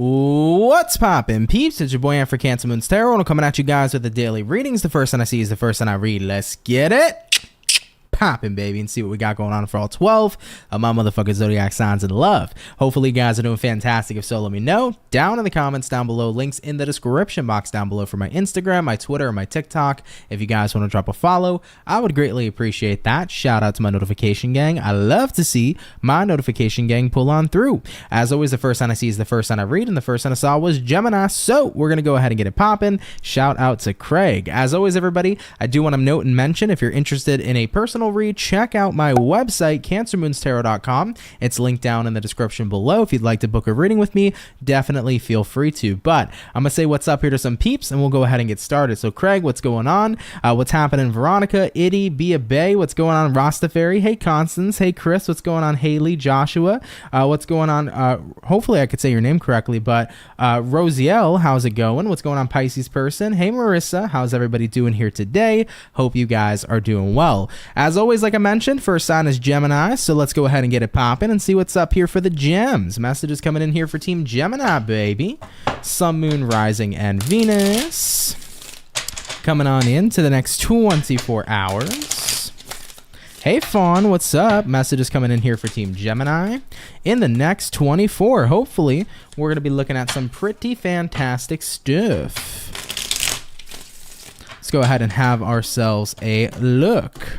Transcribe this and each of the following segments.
What's poppin', peeps? It's your boy for CancerMoonsTarot, and I'm coming at you guys with the daily readings. The first one I see is the first one I read. Let's get it poppin', baby, and see what we got going on for all 12 of my motherfucking zodiac signs in love. Hopefully you guys are doing fantastic. If so, let me know down in the comments down below. Links in the description box down below for my Instagram, my Twitter, and my TikTok. If you guys want to drop a follow, I would greatly appreciate that. Shout out to my notification gang. I love to see my notification gang pull on through. As always, the first sign I see is the first sign I read, and the first sign I saw was Gemini, so we're gonna go ahead and get it poppin'. Shout out to Craig. As always, everybody, I do want to note and mention, if you're interested in a personal read, check out my website, CancerMoonsTarot.com. It's linked down in the description below. If you'd like to book a reading with me, definitely feel free to. But I'm gonna say what's up here to some peeps, and we'll go ahead and get started. So Craig, what's going on? What's happening? Veronica, Itty, Be a Bay, what's going on? Rastafari, hey Constance, hey Chris, what's going on? Haley, Joshua, what's going on? Hopefully I could say your name correctly, but Rosiel, how's it going? What's going on, Pisces person? Hey Marissa, how's everybody doing here today? Hope you guys are doing well. As always, like I mentioned, first sign is Gemini, so let's go ahead and get it popping and see what's up here for the gems. Messages coming in here for Team Gemini, baby. Sun, Moon, Rising, and Venus. Coming on into the next 24 hours. Hey Fawn, what's up? Messages coming in here for Team Gemini. In the next 24, hopefully, we're going to be looking at some pretty fantastic stuff. Let's go ahead and have ourselves a look.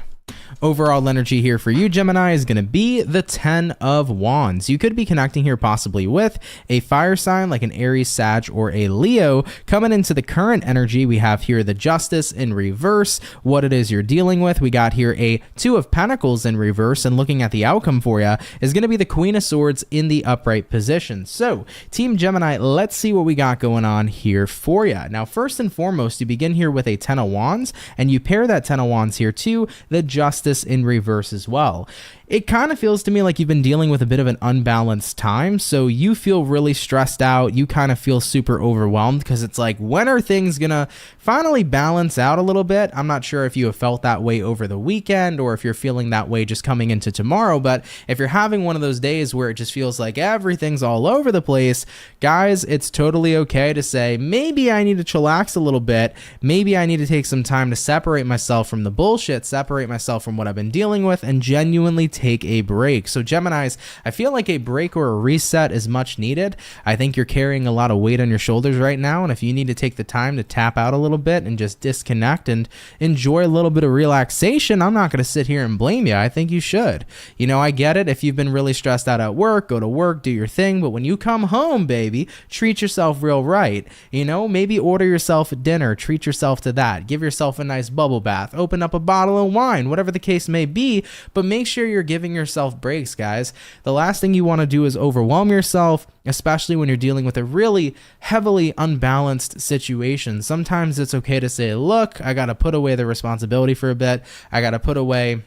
Overall energy here for you, Gemini, is going to be the 10 of Wands. You could be connecting here possibly with a fire sign like an Aries, Sag, or a Leo. Coming into the current energy, we have here the Justice in reverse, what it is you're dealing with. We got here a 2 of Pentacles in reverse, and looking at the outcome for you is going to be the Queen of Swords in the upright position. So, Team Gemini, let's see what we got going on here for you. Now, first and foremost, you begin here with a 10 of Wands, and you pair that 10 of Wands here to the Justice in reverse as well. It kind of feels to me like you've been dealing with a bit of an unbalanced time, so you feel really stressed out. You kind of feel super overwhelmed because it's like, when are things gonna finally balance out a little bit? I'm not sure if you have felt that way over the weekend or if you're feeling that way just coming into tomorrow, but if you're having one of those days where it just feels like everything's all over the place, guys, it's totally okay to say, maybe I need to chillax a little bit. Maybe I need to take some time to separate myself from the bullshit, separate myself from what I've been dealing with, and genuinely take a break. So Geminis, I feel like a break or a reset is much needed. I think you're carrying a lot of weight on your shoulders right now, and if you need to take the time to tap out a little bit and just disconnect and enjoy a little bit of relaxation, I'm not going to sit here and blame you. I think you should. You know, I get it. If you've been really stressed out at work, go to work, do your thing, but when you come home, baby, treat yourself real right. You know, maybe order yourself a dinner, treat yourself to that, give yourself a nice bubble bath, open up a bottle of wine, whatever the case may be, but make sure you're giving yourself breaks, guys. The last thing you want to do is overwhelm yourself, especially when you're dealing with a really heavily unbalanced situation. Sometimes it's okay to say, look, I got to put away the responsibility for a bit. I got to put away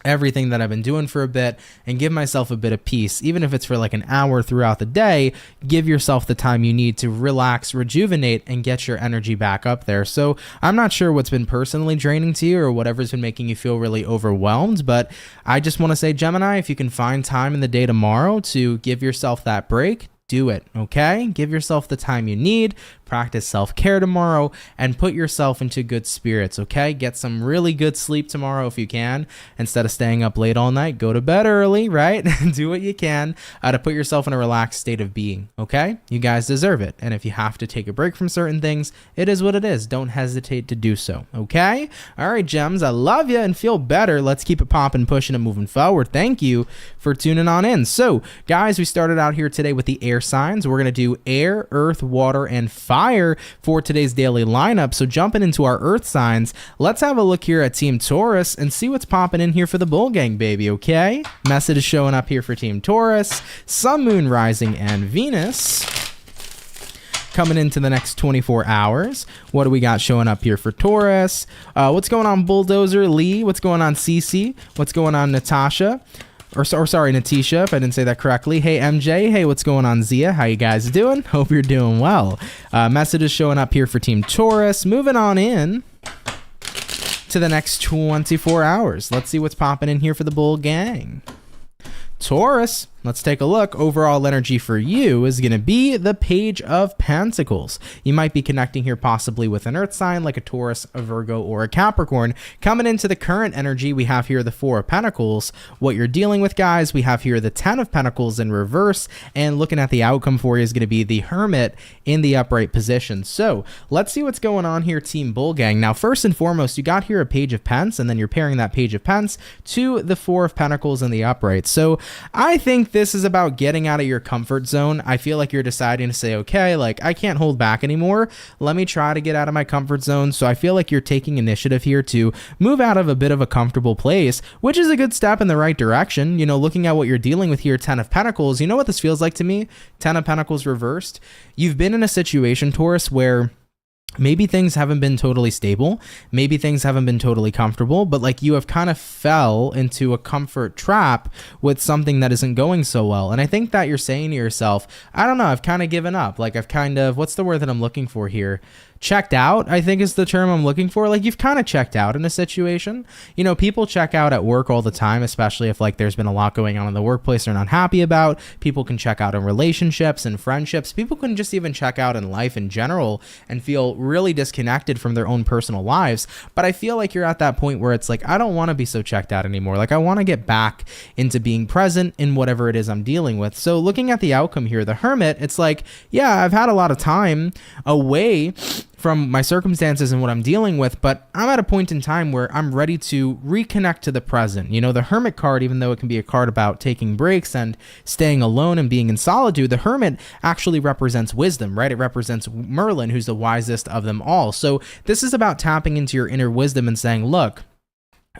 everything that I've been doing for a bit and give myself a bit of peace. Even if it's for like an hour throughout the day, give yourself the time you need to relax, rejuvenate, and get your energy back up there. So I'm not sure what's been personally draining to you or whatever's been making you feel really overwhelmed, but I just want to say, Gemini, if you can find time in the day tomorrow to give yourself that break, do it, okay? Give yourself the time you need, practice self-care tomorrow, and put yourself into good spirits, okay? Get some really good sleep tomorrow if you can. Instead of staying up late all night, go to bed early, right? Do what you can to put yourself in a relaxed state of being, okay? You guys deserve it. And if you have to take a break from certain things, it is what it is. Don't hesitate to do so, okay? All right, gems, I love you and feel better. Let's keep it popping, pushing, and moving forward. Thank you for tuning on in. So, guys, we started out here today with the air signs. We're going to do air, earth, water, and fire for today's daily lineup. So jumping into our earth signs, let's have a look here at Team Taurus and see what's popping in here for the bull gang, baby, okay? Message is showing up here for Team Taurus. Sun, Moon, Rising, and Venus. Coming into the next 24 hours, what do we got showing up here for Taurus? What's going on, Bulldozer? Lee? What's going on, Cece? What's going on, Natasha? Or sorry, Natisha, if I didn't say that correctly. Hey, MJ. Hey, what's going on, Zia? How you guys doing? Hope you're doing well. Messages showing up here for Team Taurus. Moving on in to the next 24 hours. Let's see what's popping in here for the bull gang. Taurus, let's take a look. Overall energy for you is going to be the Page of Pentacles. You might be connecting here possibly with an earth sign like a Taurus, a Virgo, or a Capricorn. Coming into the current energy, we have here the Four of Pentacles. What you're dealing with, guys, we have here the Ten of Pentacles in reverse, and looking at the outcome for you is going to be the Hermit in the upright position. So let's see what's going on here, Team Bull Gang. Now, first and foremost, you got here a Page of Pence, and then you're pairing that Page of Pence to the Four of Pentacles in the upright. So I think this is about getting out of your comfort zone. I feel like you're deciding to say, okay, like I can't hold back anymore. Let me try to get out of my comfort zone. So I feel like you're taking initiative here to move out of a bit of a comfortable place, which is a good step in the right direction. You know, looking at what you're dealing with here, Ten of Pentacles, you know what this feels like to me? Ten of Pentacles reversed. You've been in a situation, Taurus, where maybe things haven't been totally stable. Maybe things haven't been totally comfortable, but like you have kind of fell into a comfort trap with something that isn't going so well. And I think that you're saying to yourself, I don't know, I've kind of given up. Like I've kind of, what's the word that I'm looking for here? Checked out, I think is the term I'm looking for. Like you've kind of checked out in a situation. You know, people check out at work all the time, especially if like there's been a lot going on in the workplace they're not happy about. People can check out in relationships and friendships. People can just even check out in life in general and feel really disconnected from their own personal lives. But I feel like you're at that point where it's like, I don't want to be so checked out anymore. Like I want to get back into being present in whatever it is I'm dealing with. So looking at the outcome here, the Hermit, it's like, yeah, I've had a lot of time away from my circumstances and what I'm dealing with, but I'm at a point in time where I'm ready to reconnect to the present. You know, the Hermit card, even though it can be a card about taking breaks and staying alone and being in solitude, the Hermit actually represents wisdom, right? It represents Merlin, who's the wisest of them all. So this is about tapping into your inner wisdom and saying, look,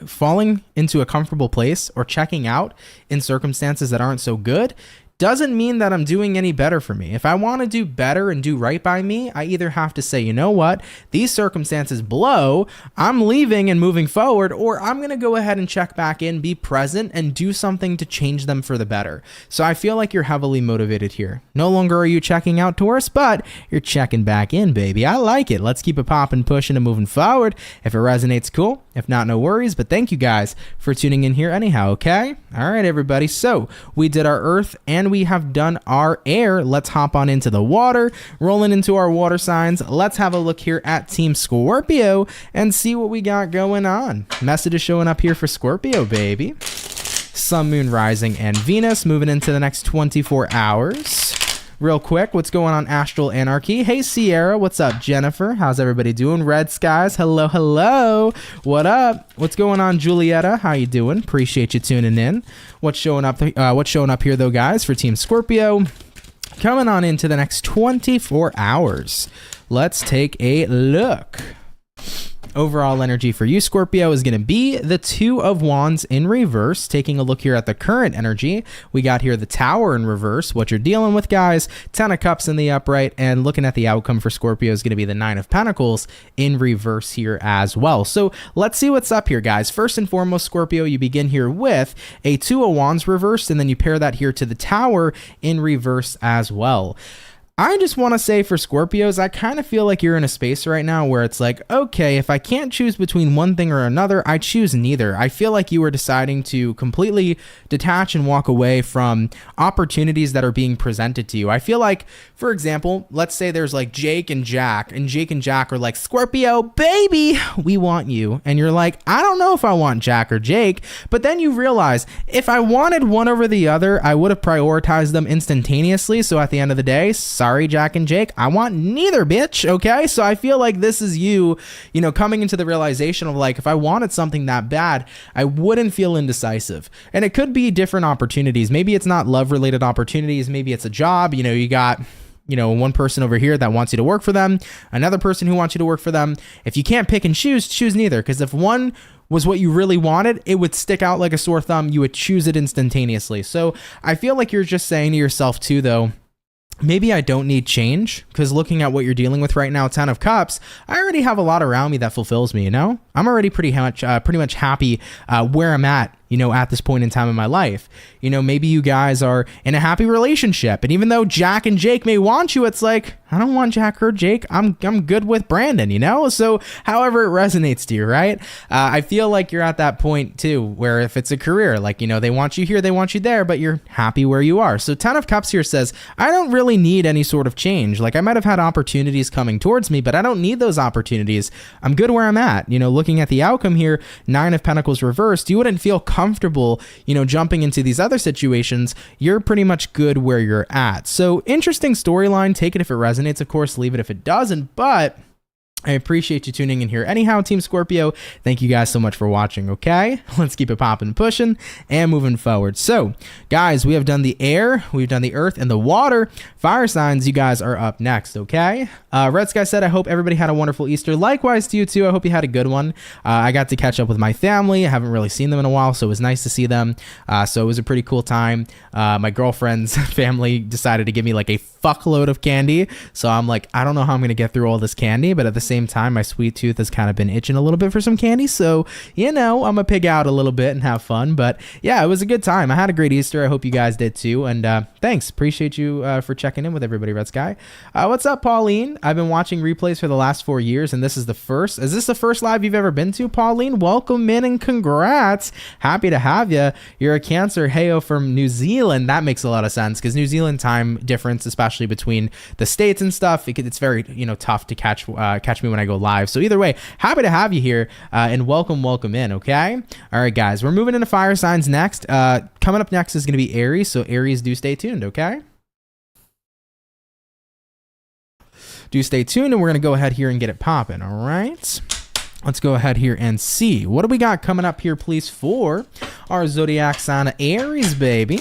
falling into a comfortable place or checking out in circumstances that aren't so good doesn't mean that I'm doing any better for me. If I want to do better and do right by me, I either have to say, you know what, these circumstances blow, I'm leaving and moving forward, or I'm going to go ahead and check back in, be present, and do something to change them for the better. So I feel like you're heavily motivated here. No longer are you checking out, Taurus, but you're checking back in, baby. I like it. Let's keep it popping, pushing, and moving forward. If it resonates, cool. If not, no worries. But thank you guys for tuning in here anyhow, okay? All right, everybody. So we did our Earth and we have done our air. Let's hop on into the water, rolling into our water signs. Let's have a look here at Team Scorpio and see what we got going on. Message is showing up here for Scorpio, baby. Sun, Moon, Rising, and Venus moving into the next 24 hours. Real quick, what's going on, Astral Anarchy? Hey, Sierra. What's up, Jennifer? How's everybody doing? Red Skies. Hello, hello. What up? What's going on, Julietta? How you doing? Appreciate you tuning in. What's showing up here, though, guys, for Team Scorpio? Coming on into the next 24 hours. Let's take a look. Overall energy for you, Scorpio, is going to be the Two of Wands in reverse. Taking a look here at the current energy, we got here the Tower in reverse. What you're dealing with, guys, Ten of Cups in the upright, and looking at the outcome for Scorpio is going to be the Nine of Pentacles in reverse here as well. So let's see what's up here, guys. First and foremost, Scorpio, you begin here with a Two of Wands reversed, and then you pair that here to the Tower in reverse as well. I just want to say for Scorpios, I kind of feel like you're in a space right now where it's like, okay, if I can't choose between one thing or another, I choose neither. I feel like you are deciding to completely detach and walk away from opportunities that are being presented to you. I feel like, for example, let's say there's like Jake and Jack are like, Scorpio, baby, we want you. And you're like, I don't know if I want Jack or Jake. But then you realize if I wanted one over the other, I would have prioritized them instantaneously. So at the end of the day, sorry, Jack and Jake, I want neither, bitch. Okay. So I feel like this is you coming into the realization of like, if I wanted something that bad, I wouldn't feel indecisive. And it could be different opportunities. Maybe it's not love related opportunities. Maybe it's a job. You got one person over here that wants you to work for them, another person who wants you to work for them. If you can't pick and choose neither. Because if one was what you really wanted, it would stick out like a sore thumb. You would choose it instantaneously. So I feel like you're just saying to yourself too, though, maybe I don't need change, because looking at what you're dealing with right now, Ten of Cups, I already have a lot around me that fulfills me, I'm already pretty much happy where I'm at you know, at this point in time in my life. You know, maybe you guys are in a happy relationship, and even though Jack and Jake may want you, it's like, I don't want Jack or Jake. I'm good with Brandon, you know? So however it resonates to you, right? I feel like you're at that point too, where if it's a career, like, you know, they want you here, they want you there, but you're happy where you are. So 10 of Cups here says, I don't really need any sort of change. Like, I might have had opportunities coming towards me, but I don't need those opportunities. I'm good where I'm at. You know, looking at the outcome here, 9 of Pentacles reversed, you wouldn't feel comfortable, you know, jumping into these other situations. You're pretty much good where you're at. So interesting storyline. Take it if it resonates. Of course, leave it if it doesn't, but I appreciate you tuning in here. Anyhow, Team Scorpio, thank you guys so much for watching, okay? Let's keep it popping and pushing and moving forward. So, guys, we have done the air, we've done the earth, and the water. Fire signs, you guys are up next, okay? Red Sky said, I hope everybody had a wonderful Easter. Likewise to you, too. I hope you had a good one. I got to catch up with my family. I haven't really seen them in a while, so it was nice to see them. So it was a pretty cool time. My girlfriend's family decided to give me like a fuckload of candy. So I'm like, I don't know how I'm going to get through all this candy, but at the same time, my sweet tooth has kind of been itching a little bit for some candy. So, you know, I'm going to pig out a little bit and have fun. But yeah, it was a good time. I had a great Easter. I hope you guys did too. And thanks. Appreciate you for checking in with everybody, Red Sky. What's up, Pauline? I've been watching replays for the last 4 years, and this is the first. Is this the first live you've ever been to, Pauline? Welcome in and congrats. Happy to have you. You're a Cancer. Heyo from New Zealand. That makes a lot of sense because New Zealand time difference, especially between the states and stuff, it's very, you know, tough to catch me when I go live. So either way, happy to have you here and welcome in, okay? All right, guys, we're moving into fire signs next. Coming up next is going to be Aries, so Aries, do stay tuned, okay? Do stay tuned, and we're going to go ahead here and get it popping, all right? Let's go ahead here and see. What do we got coming up here, please, for our zodiac sign Aries, baby?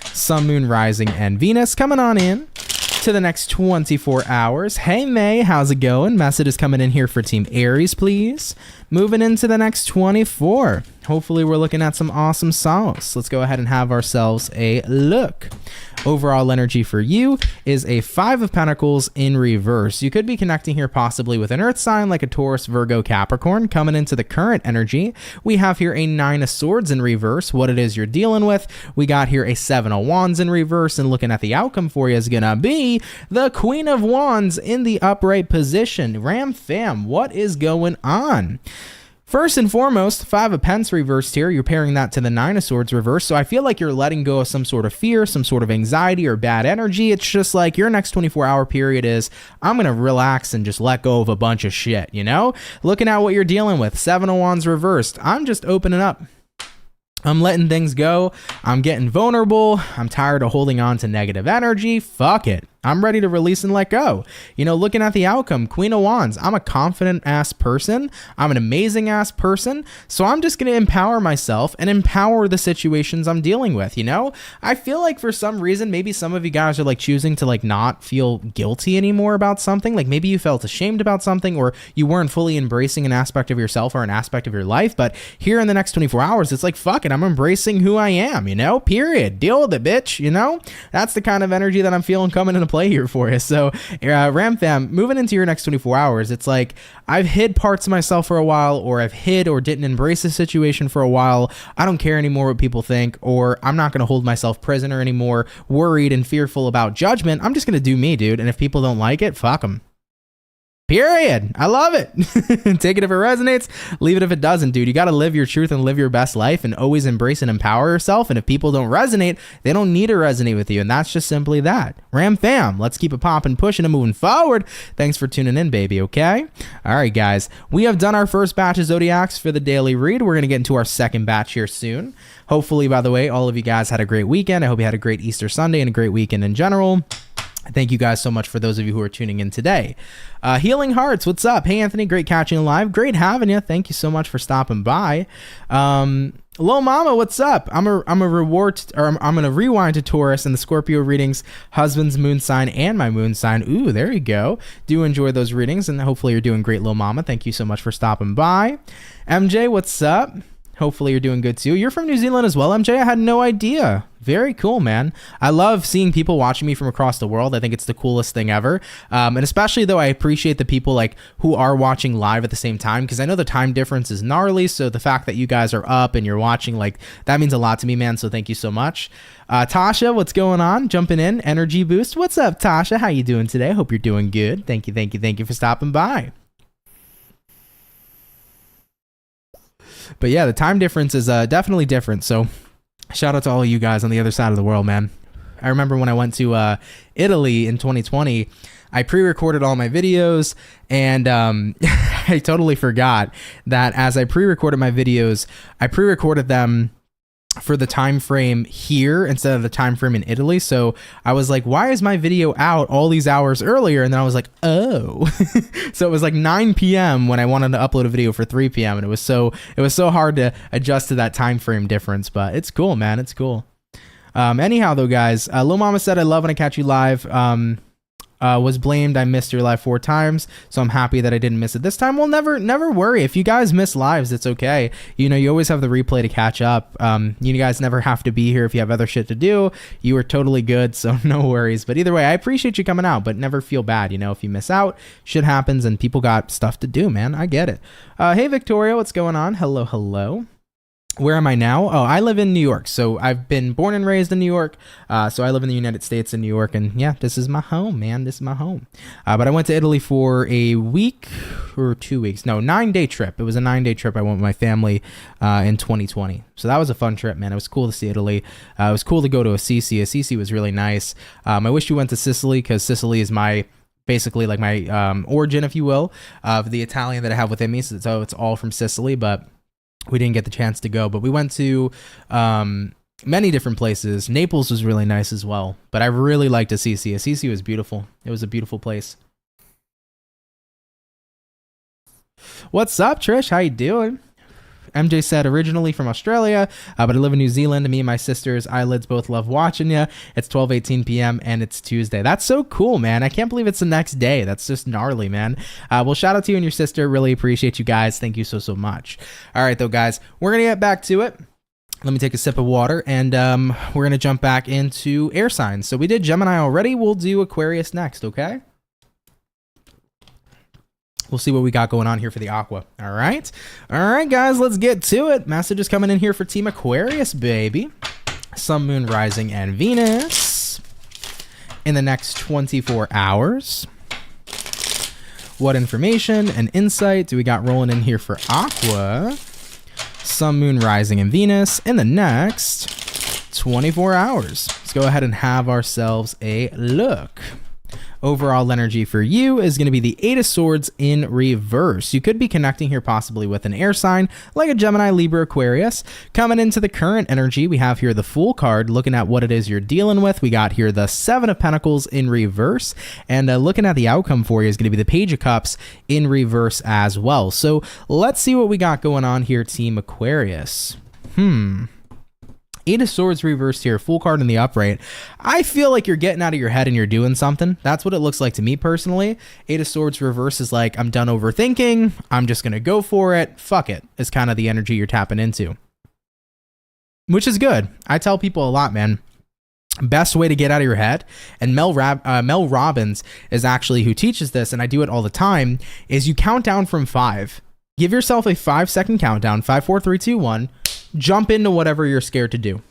Sun, Moon, Rising, and Venus coming on in to the next 24 hours. Hey, May, how's it going? Message is coming in here for Team Aries, please. Moving into the next 24. Hopefully, we're looking at some awesome sauce. Let's go ahead and have ourselves a look. Overall energy for you is a 5 of Pentacles in reverse. You could be connecting here possibly with an earth sign like a Taurus, Virgo, Capricorn. Coming into the current energy, we have here a 9 of Swords in reverse. What it is you're dealing with, we got here a 7 of Wands in reverse, and looking at the outcome for you is gonna be the Queen of Wands in the upright position. Ram fam, what is going on? First and foremost, 5 of Pence reversed here. You're pairing that to the 9 of Swords reversed. So I feel like you're letting go of some sort of fear, some sort of anxiety or bad energy. It's just like your next 24-hour period is, I'm going to relax and just let go of a bunch of shit, you know? Looking at what you're dealing with, 7 of Wands reversed. I'm just opening up. I'm letting things go. I'm getting vulnerable. I'm tired of holding on to negative energy. Fuck it. I'm ready to release and let go. You know, looking at the outcome, Queen of Wands, I'm a confident ass person. I'm an amazing ass person. So I'm just going to empower myself and empower the situations I'm dealing with. You know, I feel like for some reason, maybe some of you guys are like choosing to like not feel guilty anymore about something. Like maybe you felt ashamed about something, or you weren't fully embracing an aspect of yourself or an aspect of your life. But here in the next 24 hours, it's like, fuck it. I'm embracing who I am, you know, period. Deal with it, bitch. You know, that's the kind of energy that I'm feeling coming into play here for you. So Ram fam, moving into your next 24 hours, it's like I've hid parts of myself for a while, or I've hid or didn't embrace the situation for a while. I don't care anymore what people think, or I'm not going to hold myself prisoner anymore, worried and fearful about judgment. I'm just going to do me, dude. And if people don't like it, fuck them. Period. I love it. Take it if it resonates, leave it if it doesn't, dude. You got to live your truth and live your best life and always embrace and empower yourself. And if people don't resonate, they don't need to resonate with you. And that's just simply that. Ram fam, let's keep it popping, pushing, and moving forward. Thanks for tuning in, baby, okay? All right, guys. We have done our first batch of Zodiacs for the daily read. We're going to get into our second batch here soon. Hopefully, by the way, all of you guys had a great weekend. I hope you had a great Easter Sunday and a great weekend in general. Thank you guys so much for those of you who are tuning in today. Healing Hearts, what's up? Hey, Anthony, great catching you live. Great having you. Thank you so much for stopping by. Lil Mama, what's up? I'm gonna rewind to Taurus and the Scorpio readings, husband's moon sign and my moon sign. Ooh, there you go. Do enjoy those readings, and hopefully you're doing great, Lil Mama. Thank you so much for stopping by. MJ, what's up? Hopefully you're doing good too. You're from New Zealand as well, MJ? I had no idea. Very cool, man. I love seeing people watching me from across the world. I think it's the coolest thing ever. And especially though, I appreciate the people like who are watching live at the same time, because I know the time difference is gnarly. So the fact that you guys are up and you're watching, like, that means a lot to me, man. So thank you so much. Tasha, what's going on? Jumping in, energy boost. What's up, Tasha? How you doing today? Hope you're doing good. Thank you for stopping by. But yeah, the time difference is definitely different. So shout out to all of you guys on the other side of the world, man. I remember when I went to Italy in 2020, I pre-recorded all my videos, and I totally forgot that as I pre-recorded my videos, I pre-recorded them for the time frame here instead of the time frame in Italy. So I was like, why is my video out all these hours earlier? And then I was like, oh. So it was like 9 p.m. when I wanted to upload a video for 3 p.m. and it was so hard to adjust to that time frame difference, but it's cool, man. It's cool. Anyhow though, guys, Lil Mama said, I love when I catch you live. Was blamed I missed your live 4 times, so I'm happy that I didn't miss it this time. Well, never worry. If you guys miss lives, it's okay. You know, you always have the replay to catch up. You guys never have to be here if you have other shit to do. You are totally good, so no worries. But either way, I appreciate you coming out, but never feel bad. You know, if you miss out, shit happens and people got stuff to do, man. I get it. Hey, Victoria, what's going on? Hello. Where am I now? Oh, I live in New York. So I've been born and raised in New York. So I live in the United States in New York. And yeah, this is my home, man. This is my home. But I went to Italy for a week or 2 weeks. No, 9-day trip. It was a 9-day trip. I went with my family in 2020. So that was a fun trip, man. It was cool to see Italy. It was cool to go to Assisi. Assisi was really nice. I wish we went to Sicily, because Sicily is basically like my origin, if you will, of the Italian that I have within me. So it's all from Sicily, but we didn't get the chance to go. But we went to many different places. Naples was really nice as well, but I really liked Assisi. Assisi was beautiful. It was a beautiful place. What's up, Trish? How you doing? MJ said, originally from Australia, but I live in New Zealand. Me and my sister's eyelids both love watching you. It's 12:18 p.m. and it's Tuesday. That's so cool, man. I can't believe it's the next day. That's just gnarly, man. Well, shout out to you and your sister. Really appreciate you guys. Thank you so much. All right, though, guys, we're going to get back to it. Let me take a sip of water, and we're going to jump back into air signs. So we did Gemini already. We'll do Aquarius next, okay? We'll see what we got going on here for the Aqua. All right, guys, let's get to it. Messages coming in here for Team Aquarius, baby. Sun, Moon, Rising, and Venus in the next 24 hours. What information and insight do we got rolling in here for Aqua? Sun, Moon, Rising, and Venus in the next 24 hours. Let's go ahead and have ourselves a look. Overall energy for you is going to be the 8 of Swords in reverse. You could be connecting here possibly with an air sign like a Gemini, Libra, Aquarius. Coming into the current energy, we have here the Fool card, looking at what it is you're dealing with. We got here the 7 of Pentacles in reverse, and looking at the outcome for you is going to be the Page of Cups in reverse as well. So let's see what we got going on here, Team Aquarius. 8 of Swords reversed here, Fool card in the upright. I feel like you're getting out of your head and you're doing something. That's what it looks like to me personally. 8 of Swords reverse is like, I'm done overthinking. I'm just going to go for it. Fuck it. Is kind of the energy you're tapping into, which is good. I tell people a lot, man. Best way to get out of your head, and Mel Robbins is actually who teaches this, and I do it all the time, is you count down from 5. Give yourself a 5-second countdown. 5, 4, 3, 2, 1. Jump into whatever you're scared to do.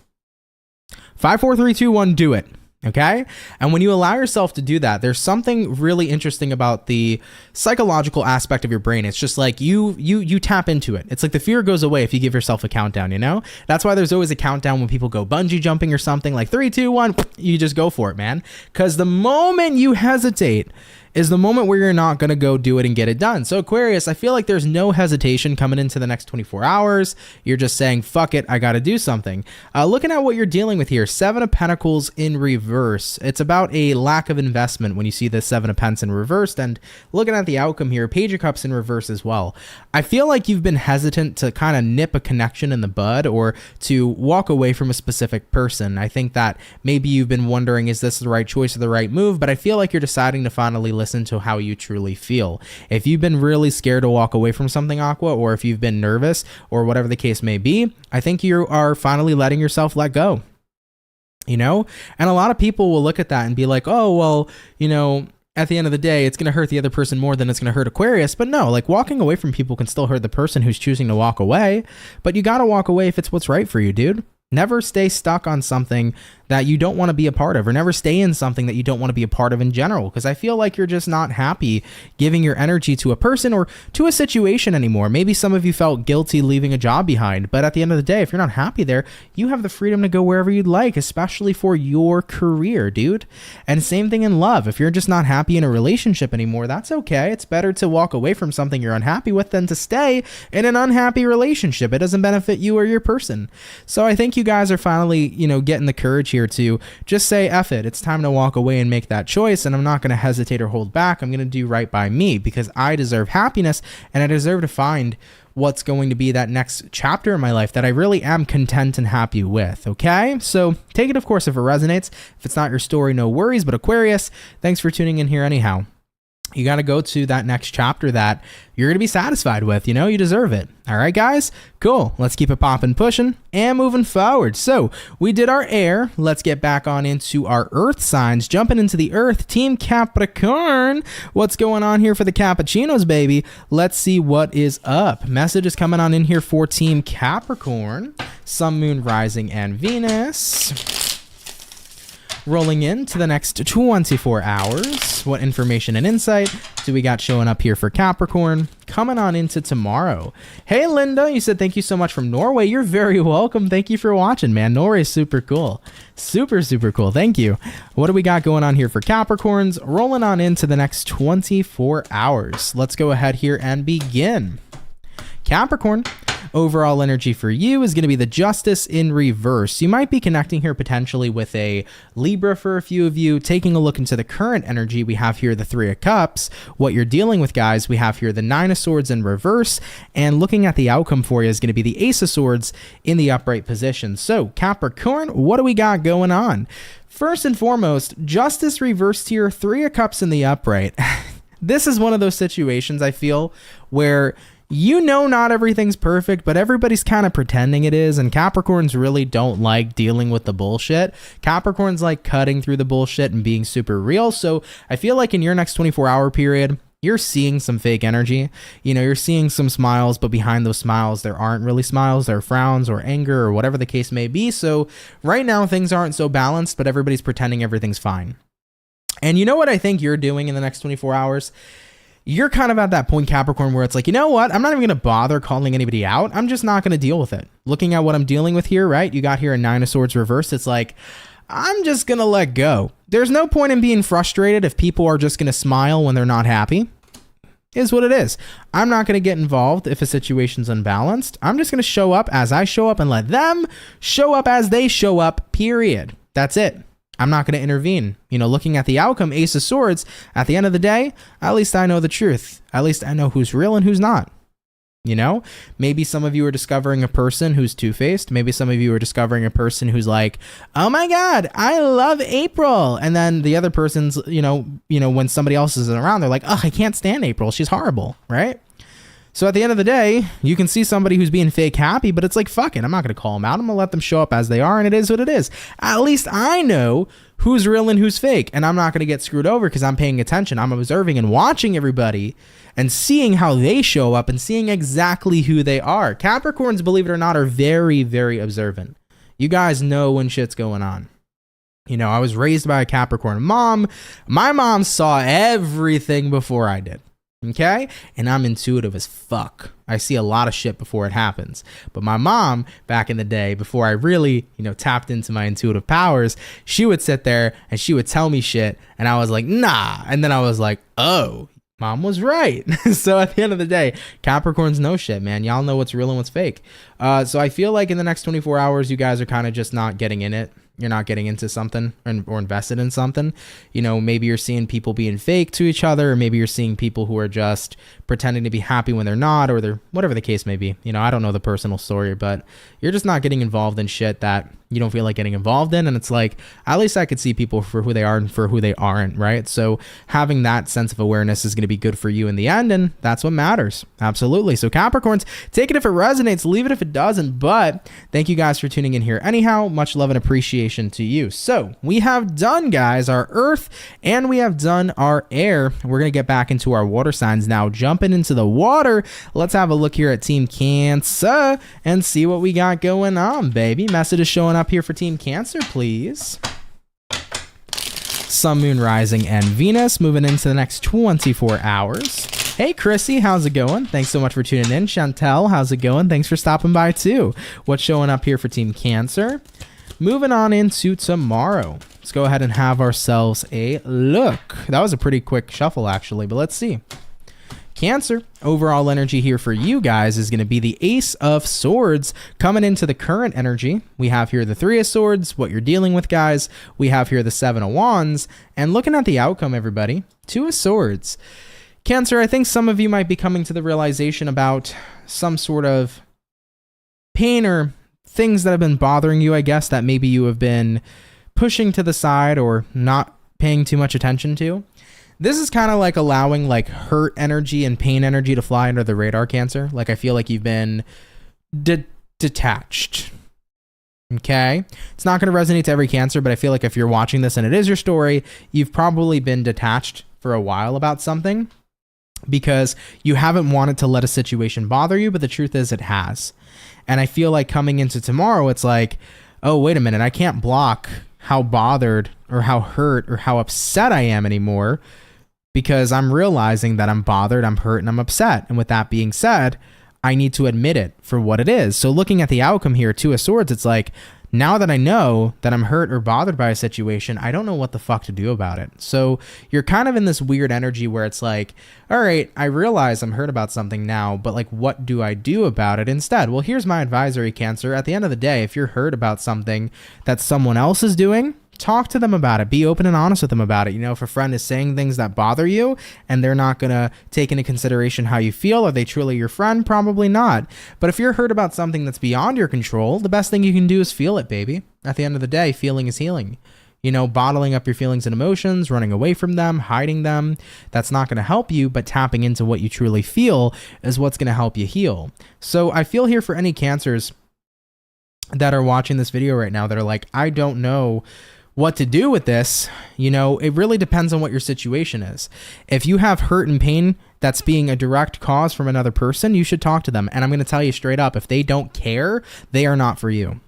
5, 4, 3, 2, 1, do it. Okay? And when you allow yourself to do that, there's something really interesting about the psychological aspect of your brain. It's just like you tap into it. It's like the fear goes away if you give yourself a countdown, you know? That's why there's always a countdown when people go bungee jumping or something, like 3, 2, 1, you just go for it, man. Because the moment you hesitate is the moment where you're not going to go do it and get it done. So Aquarius, I feel like there's no hesitation coming into the next 24 hours. You're just saying, fuck it, I got to do something. Looking at what you're dealing with here, 7 of Pentacles in reverse. It's about a lack of investment when you see the 7 of Pence in reversed, and looking at the outcome here, Page of Cups in reverse as well. I feel like you've been hesitant to kind of nip a connection in the bud or to walk away from a specific person. I think that maybe you've been wondering, is this the right choice or the right move? But I feel like you're deciding to finally listen listen to how you truly feel. If you've been really scared to walk away from something, Aqua, or if you've been nervous or whatever the case may be, I think you are finally letting yourself let go. And a lot of people will look at that and be like, oh, well, at the end of the day, it's going to hurt the other person more than it's going to hurt Aquarius. But no, like, walking away from people can still hurt the person who's choosing to walk away. But you got to walk away if it's what's right for you, dude. Never stay stuck on something that you don't want to be a part of, or never stay in something that you don't want to be a part of in general, because I feel like you're just not happy giving your energy to a person or to a situation anymore. Maybe some of you felt guilty leaving a job behind, but at the end of the day, if you're not happy there, you have the freedom to go wherever you'd like, especially for your career, dude. And same thing in love. If you're just not happy in a relationship anymore, that's okay. It's better to walk away from something you're unhappy with than to stay in an unhappy relationship. It doesn't benefit you or your person. So I think you guys are finally, getting the courage here to just say, F it. It's time to walk away and make that choice. And I'm not going to hesitate or hold back. I'm going to do right by me because I deserve happiness and I deserve to find what's going to be that next chapter in my life that I really am content and happy with. Okay. So take it, of course, if it resonates. If it's not your story, no worries. But Aquarius, thanks for tuning in here anyhow. You got to go to that next chapter that you're going to be satisfied with. You deserve it. All right, guys? Cool. Let's keep it popping, pushing, and moving forward. So we did our air. Let's get back on into our earth signs. Jumping into the earth, Team Capricorn. What's going on here for the Cappuccinos, baby? Let's see what is up. Message is coming on in here for Team Capricorn. Sun, Moon, Rising, and Venus. Rolling into the next 24 hours. What information and insight do we got showing up here for Capricorn? Coming on into tomorrow. Hey, Linda, you said thank you so much from Norway. You're very welcome. Thank you for watching, man. Norway is super cool. Super, super cool. Thank you. What do we got going on here for Capricorns? Rolling on into the next 24 hours. Let's go ahead here and begin. Capricorn. Overall energy for you is going to be the Justice in reverse. You might be connecting here potentially with a Libra for a few of you. Taking a look into the current energy, we have here the Three of Cups. What you're dealing with, guys, we have here the Nine of Swords in reverse. And looking at the outcome for you is going to be the Ace of Swords in the upright position. So Capricorn, what do we got going on? First and foremost, Justice reversed here, Three of Cups in the upright. This is one of those situations, I feel, where not everything's perfect, but everybody's kind of pretending it is, and Capricorns really don't like dealing with the bullshit. Capricorns like cutting through the bullshit and being super real, so I feel like in your next 24-hour period, you're seeing some fake energy. You're seeing some smiles, but behind those smiles, there aren't really smiles. There are frowns or anger or whatever the case may be, so right now, things aren't so balanced, but everybody's pretending everything's fine. And you know what I think you're doing in the next 24 hours? You're kind of at that point, Capricorn, where it's like, you know what? I'm not even going to bother calling anybody out. I'm just not going to deal with it. Looking at what I'm dealing with here, right? You got here a Nine of Swords reversed. It's like, I'm just going to let go. There's no point in being frustrated if people are just going to smile when they're not happy. Is what it is. I'm not going to get involved if a situation's unbalanced. I'm just going to show up as I show up and let them show up as they show up, period. That's it. I'm not going to intervene. Looking at the outcome, Ace of Swords, at the end of the day, at least I know the truth. At least I know who's real and who's not. Maybe some of you are discovering a person who's two-faced. Maybe some of you are discovering a person who's like, oh my God, I love April. And then the other person's, when somebody else isn't around, they're like, oh, I can't stand April. She's horrible, right? So at the end of the day, you can see somebody who's being fake happy, but it's like, fuck it. I'm not going to call them out. I'm going to let them show up as they are, and it is what it is. At least I know who's real and who's fake, and I'm not going to get screwed over because I'm paying attention. I'm observing and watching everybody and seeing how they show up and seeing exactly who they are. Capricorns, believe it or not, are very, very observant. You guys know when shit's going on. I was raised by a Capricorn mom. My mom saw everything before I did. Okay? And I'm intuitive as fuck. I see a lot of shit before it happens. But my mom, back in the day, before I really, tapped into my intuitive powers, she would sit there and she would tell me shit. And I was like, nah. And then I was like, oh, mom was right. So at the end of the day, Capricorns know shit, man. Y'all know what's real and what's fake. So I feel like in the next 24 hours, you guys are kind of just not getting in it. you're not getting into something or invested in something. You know, maybe you're seeing people being fake to each other, or maybe you're seeing people who are just pretending to be happy when they're not, or they're whatever the case may be. You know, I don't know the personal story, but you're just not getting involved in shit that you don't feel like getting involved in. And it's like, at least I could see people for who they are and for who they aren't, right? So having that sense of awareness is going to be good for you in the end, and that's what matters. Absolutely. So Capricorns, take it if it resonates, leave it if it doesn't. But thank you guys for tuning in here anyhow. Much love and appreciation to you. So we have done, guys, our earth, and we have done our air. We're going to get back into our water signs now. Jumping into the water, let's have a look here at Team Cancer and see what we got going on, baby. Message is showing up here for Team Cancer, please. Sun, Moon, Rising, and Venus moving into the next 24 hours. Hey, Chrissy, how's it going? Thanks so much for tuning in. Chantel, how's it going? Thanks for stopping by, too. What's showing up here for Team Cancer? Moving on into tomorrow. Let's go ahead and have ourselves a look. That was a pretty quick shuffle, actually, but let's see. Cancer, overall energy here for you guys is going to be the Ace of Swords. Coming into the current energy, we have here the Three of Swords, what you're dealing with, guys. We have here the Seven of Wands, and looking at the outcome, everybody, Two of Swords. Cancer, I think some of you might be coming to the realization about some sort of pain or things that have been bothering you, I guess, that maybe you have been pushing to the side or not paying too much attention to. This is kind of like allowing like hurt energy and pain energy to fly under the radar, Cancer. Like I feel like you've been detached. Okay? It's not going to resonate to every Cancer, but I feel like if you're watching this and it is your story, you've probably been detached for a while about something because you haven't wanted to let a situation bother you, but the truth is it has. And I feel like coming into tomorrow, it's like, oh, wait a minute, I can't block how bothered or how hurt or how upset I am anymore, because I'm realizing that I'm bothered, I'm hurt, and I'm upset. And with that being said, I need to admit it for what it is. So looking at the outcome here, Two of Swords, it's like, now that I know that I'm hurt or bothered by a situation, I don't know what the fuck to do about it. So you're kind of in this weird energy where it's like, all right, I realize I'm hurt about something now, but like, what do I do about it instead? Well, here's my advisory, Cancer. At the end of the day, if you're hurt about something that someone else is doing, talk to them about it. Be open and honest with them about it. You know, if a friend is saying things that bother you and they're not going to take into consideration how you feel, are they truly your friend? Probably not. But if you're hurt about something that's beyond your control, the best thing you can do is feel it, baby. At the end of the day, feeling is healing. You know, bottling up your feelings and emotions, running away from them, hiding them, that's not going to help you, but tapping into what you truly feel is what's going to help you heal. So I feel here for any Cancers that are watching this video right now that are like, I don't know what to do with this. You know, it really depends on what your situation is. If you have hurt and pain that's being a direct cause from another person, you should talk to them. And I'm going to tell you straight up, if they don't care, they are not for you.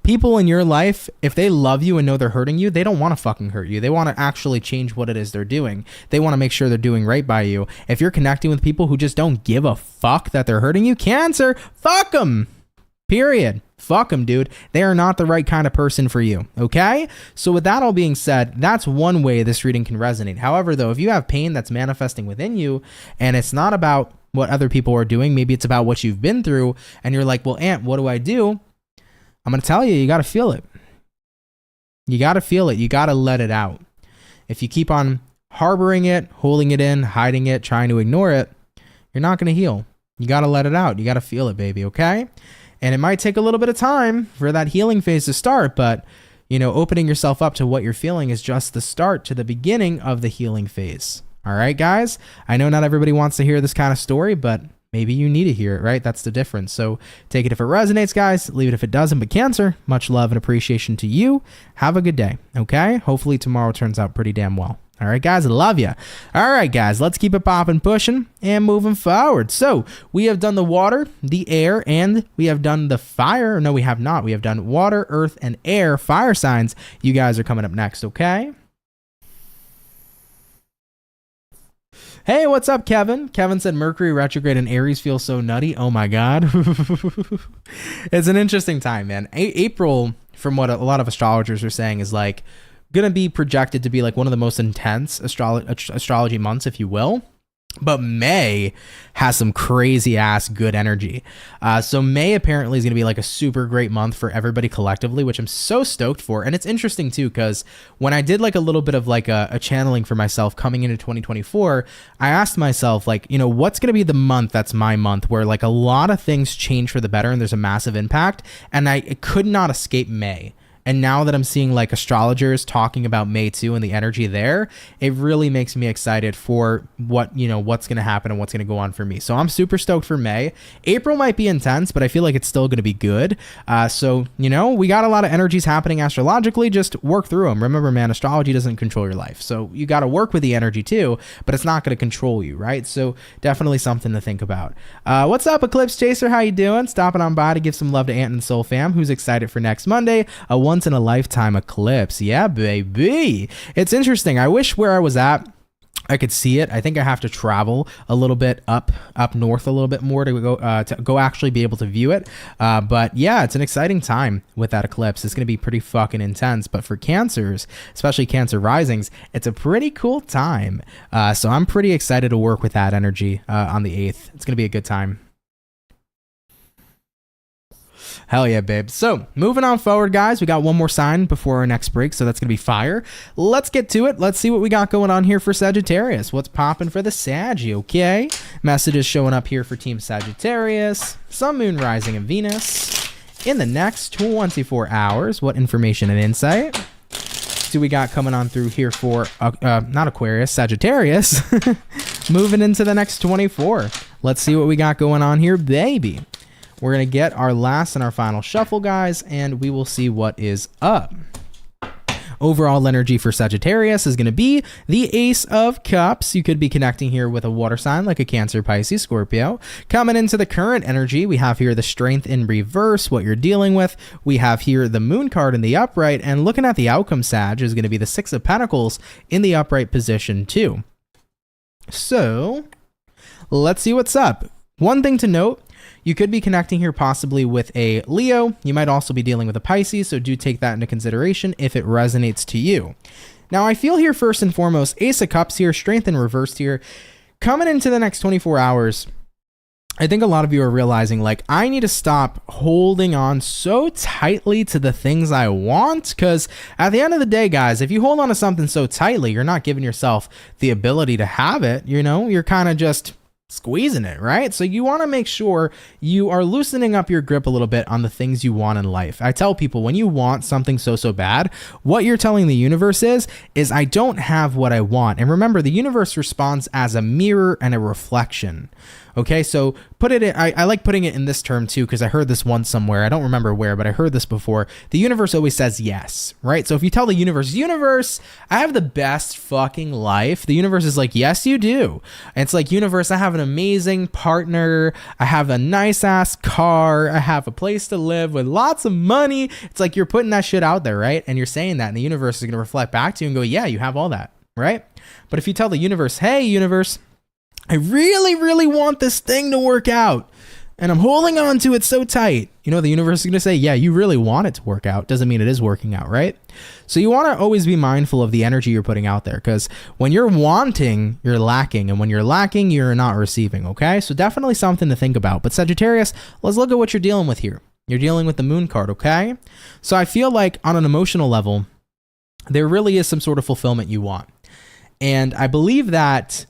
People in your life, if they love you and know they're hurting you, they don't want to fucking hurt you. They want to actually change what it is they're doing. They want to make sure they're doing right by you. If you're connecting with people who just don't give a fuck that they're hurting you, Cancer, fuck them. Period. Fuck them, dude. They are not the right kind of person for you, okay? So with that all being said, that's one way this reading can resonate. However, though, if you have pain that's manifesting within you and it's not about what other people are doing, maybe it's about what you've been through, and you're like, well, Aunt, what do I do? I'm going to tell you, you got to feel it. You got to feel it. You got to let it out. If you keep on harboring it, holding it in, hiding it, trying to ignore it, you're not going to heal. You got to let it out. You got to feel it, baby, okay? And it might take a little bit of time for that healing phase to start, but, you know, opening yourself up to what you're feeling is just the start to the beginning of the healing phase. All right, guys? I know not everybody wants to hear this kind of story, but maybe you need to hear it, right? That's the difference. So take it if it resonates, guys. Leave it if it doesn't. But Cancer, much love and appreciation to you. Have a good day, okay? Hopefully tomorrow turns out pretty damn well. All right, guys, I love you. All right, guys, let's keep it popping, pushing, and moving forward. So we have done the water, the air, and we have done the fire. No, we have not. We have done water, earth, and air fire signs. You guys are coming up next, okay? Hey, what's up, Kevin? Kevin said Mercury retrograde in Aries feels so nutty. Oh, my God. It's an interesting time, man. April, from what a lot of astrologers are saying, is like going to be projected to be like one of the most intense astrology months, if you will. But May has some crazy ass good energy. So May apparently is going to be like a super great month for everybody collectively, which I'm so stoked for. And it's interesting too, because when I did like a little bit of like a channeling for myself coming into 2024, I asked myself like, you know, what's going to be the month that's my month where like a lot of things change for the better and there's a massive impact. And I could not escape May. And now that I'm seeing like astrologers talking about May 2 and the energy there, it really makes me excited for what, you know, what's going to happen and what's going to go on for me. So I'm super stoked for May. April might be intense, but I feel like it's still going to be good. So, you know, we got a lot of energies happening astrologically. Just work through them. Remember, man, astrology doesn't control your life. So you got to work with the energy too, but it's not going to control you, right? So definitely something to think about. What's up, Eclipse Chaser? How you doing? Stopping on by to give some love to Ant and Soul fam, who's excited for next Monday. Once in a lifetime eclipse. Yeah, baby. It's interesting. I wish where I was at I could see it. I think I have to travel a little bit up north a little bit more to go actually be able to view it. But yeah, it's an exciting time with that eclipse. It's going to be pretty fucking intense. But for Cancers, especially Cancer risings, it's a pretty cool time. So I'm pretty excited to work with that energy on the 8th. It's going to be a good time. Hell yeah, babe. So moving on forward, guys, we got one more sign before our next break, so that's going to be fire. Let's get to it. Let's see what we got going on here for Sagittarius. What's popping for the Saggy, okay? Messages showing up here for Team Sagittarius. Sun, Moon, Rising, and Venus. In the next 24 hours, what information and insight do we got coming on through here for, not Aquarius, Sagittarius, moving into the next 24. Let's see what we got going on here, baby. We're going to get our last and our final shuffle, guys, and we will see what is up. Overall energy for Sagittarius is going to be the Ace of Cups. You could be connecting here with a water sign like a Cancer, Pisces, Scorpio. Coming into the current energy, we have here the Strength in reverse, what you're dealing with. We have here the Moon card in the upright, and looking at the outcome, Sag, is going to be the Six of Pentacles in the upright position too. So let's see what's up. One thing to note, you could be connecting here possibly with a Leo. You might also be dealing with a Pisces, so do take that into consideration if it resonates to you. Now, I feel here first and foremost, Ace of Cups here, Strength in reversed here. Coming into the next 24 hours, I think a lot of you are realizing, like, I need to stop holding on so tightly to the things I want, because at the end of the day, guys, if you hold on to something so tightly, you're not giving yourself the ability to have it, you know? You're kind of just squeezing it, right? So you want to make sure you are loosening up your grip a little bit on the things you want in life. I tell people, when you want something so bad, what you're telling the universe is I don't have what I want. And remember, the universe responds as a mirror and a reflection. Okay, so put it in, I like putting it in this term too, because I heard this once somewhere. I don't remember where, but I heard this before. The universe always says yes, right? So if you tell the universe, I have the best fucking life, the universe is like, yes, you do. And it's like, universe, I have an amazing partner. I have a nice ass car. I have a place to live with lots of money. It's like you're putting that shit out there, right? And you're saying that, and the universe is going to reflect back to you and go, yeah, you have all that, right? But if you tell the universe, hey, universe, I really want this thing to work out, and I'm holding on to it so tight, you know, the universe is going to say, yeah, you really want it to work out. Doesn't mean it is working out, right? So you want to always be mindful of the energy you're putting out there, because when you're wanting, you're lacking, and when you're lacking, you're not receiving, okay? So definitely something to think about. But Sagittarius, let's look at what you're dealing with here. You're dealing with the Moon card, okay? So I feel like on an emotional level, there really is some sort of fulfillment you want. And I believe that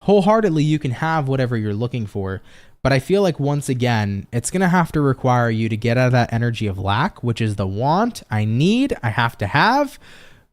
wholeheartedly you can have whatever you're looking for, but I feel like once again it's gonna have to require you to get out of that energy of lack, which is the want, I need, I have to have.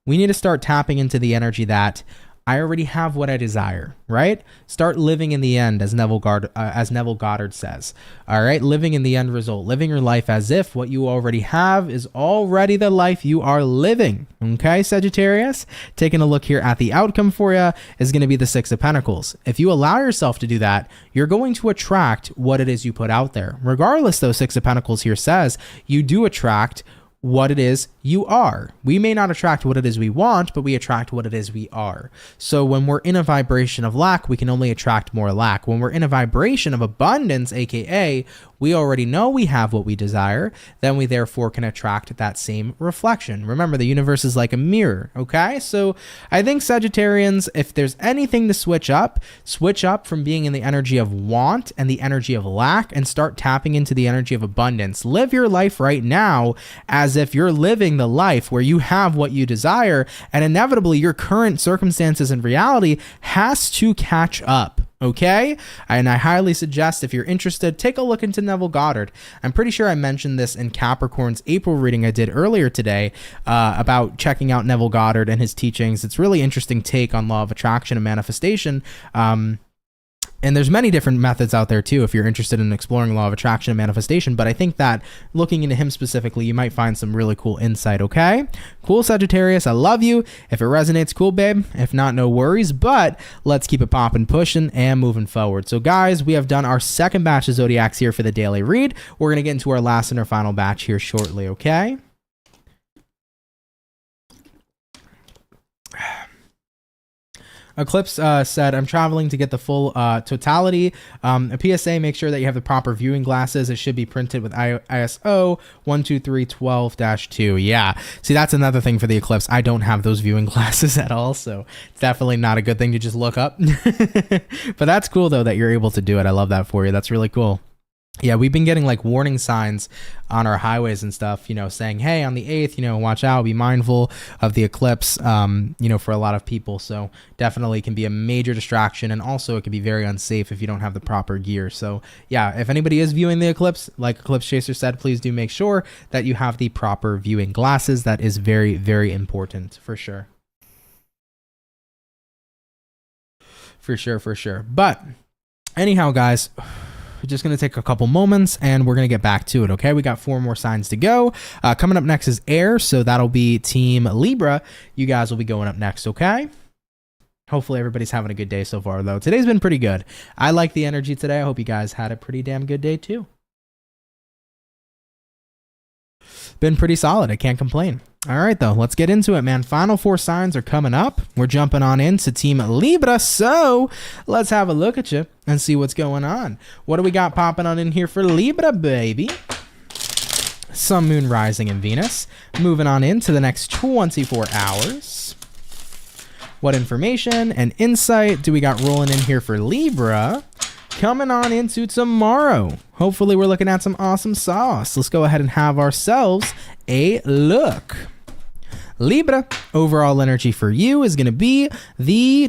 We need to start tapping into the energy that I already have what I desire, right? Start living in the end, as Neville Goddard says. All right, living in the end result, living your life as if what you already have is already the life you are living. Okay, Sagittarius, taking a look here at the outcome for you is going to be the Six of Pentacles. If you allow yourself to do that, you're going to attract what it is you put out there. Regardless, though, Six of Pentacles here says you do attract what it is you are. We may not attract what it is we want, but we attract what it is we are. So when we're in a vibration of lack, we can only attract more lack. When we're in a vibration of abundance, aka we already know we have what we desire, then we therefore can attract that same reflection. Remember, the universe is like a mirror, okay? So I think Sagittarians, if there's anything to switch up from being in the energy of want and the energy of lack and start tapping into the energy of abundance. Live your life right now as if you're living the life where you have what you desire, and inevitably your current circumstances and reality has to catch up. Okay? And I highly suggest, if you're interested, take a look into Neville Goddard. I'm pretty sure I mentioned this in Capricorn's April reading I did earlier today about checking out Neville Goddard and his teachings. It's really interesting take on law of attraction and manifestation. And there's many different methods out there too if you're interested in exploring law of attraction and manifestation, but I think that looking into him specifically, you might find some really cool insight, okay? Cool, Sagittarius, I love you. If it resonates, cool, babe. If not, no worries, but let's keep it popping, pushing, and moving forward. So guys, we have done our second batch of zodiacs here for the daily read. We're going to get into our last and our final batch here shortly, okay? Eclipse said, I'm traveling to get the full totality. A PSA, make sure that you have the proper viewing glasses. It should be printed with ISO 12312-2. Yeah. See, that's another thing for the Eclipse. I don't have those viewing glasses at all, so it's definitely not a good thing to just look up. But that's cool, though, that you're able to do it. I love that for you. That's really cool. Yeah, we've been getting like warning signs on our highways and stuff, you know, saying, hey, on the 8th, you know, watch out, be mindful of the eclipse, you know, for a lot of people. So definitely can be a major distraction. And also it can be very unsafe if you don't have the proper gear. So yeah, if anybody is viewing the eclipse, like Eclipse Chaser said, please do make sure that you have the proper viewing glasses. That is very, very important for sure. For sure. But anyhow, guys, we're just going to take a couple moments and we're going to get back to it, okay? We got 4 more signs to go. Coming up next is air, so that'll be Team Libra. You guys will be going up next, okay? Hopefully everybody's having a good day so far, though. Today's been pretty good. I like the energy today. I hope you guys had a pretty damn good day, too. Been pretty solid. I can't complain. All right, though, let's get into it, man. Final 4 signs are coming up. We're jumping on into Team Libra, so let's have a look at you and see what's going on. What do we got popping on in here for Libra, baby? Sun, Moon, Rising, and Venus. Moving on into the next 24 hours. What information and insight do we got rolling in here for Libra? Coming on into tomorrow. Hopefully we're looking at some awesome sauce. Let's go ahead and have ourselves a look. Libra, overall energy for you is going to be the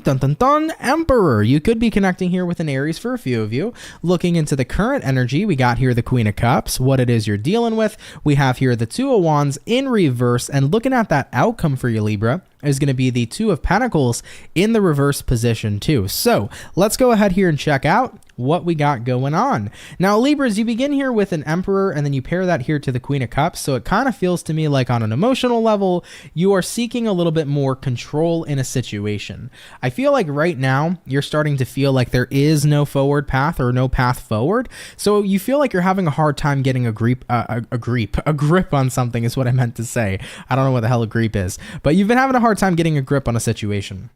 Emperor. You could be connecting here with an Aries for a few of you. Looking into the current energy, we got here the Queen of Cups, what it is you're dealing with. We have here the Two of Wands in reverse, and looking at that outcome for you, Libra, is going to be the Two of Pentacles in the reverse position too. So let's go ahead here and check out what we got going on. Now, Libras, you begin here with an Emperor and then you pair that here to the Queen of Cups. So it kind of feels to me like on an emotional level, you are seeking a little bit more control in a situation. I feel like right now you're starting to feel like there is no forward path or no path forward. So you feel like you're having a hard time getting a grip on something is what I meant to say. I don't know what the hell a grip is, but you've been having a hard time getting a grip on a situation.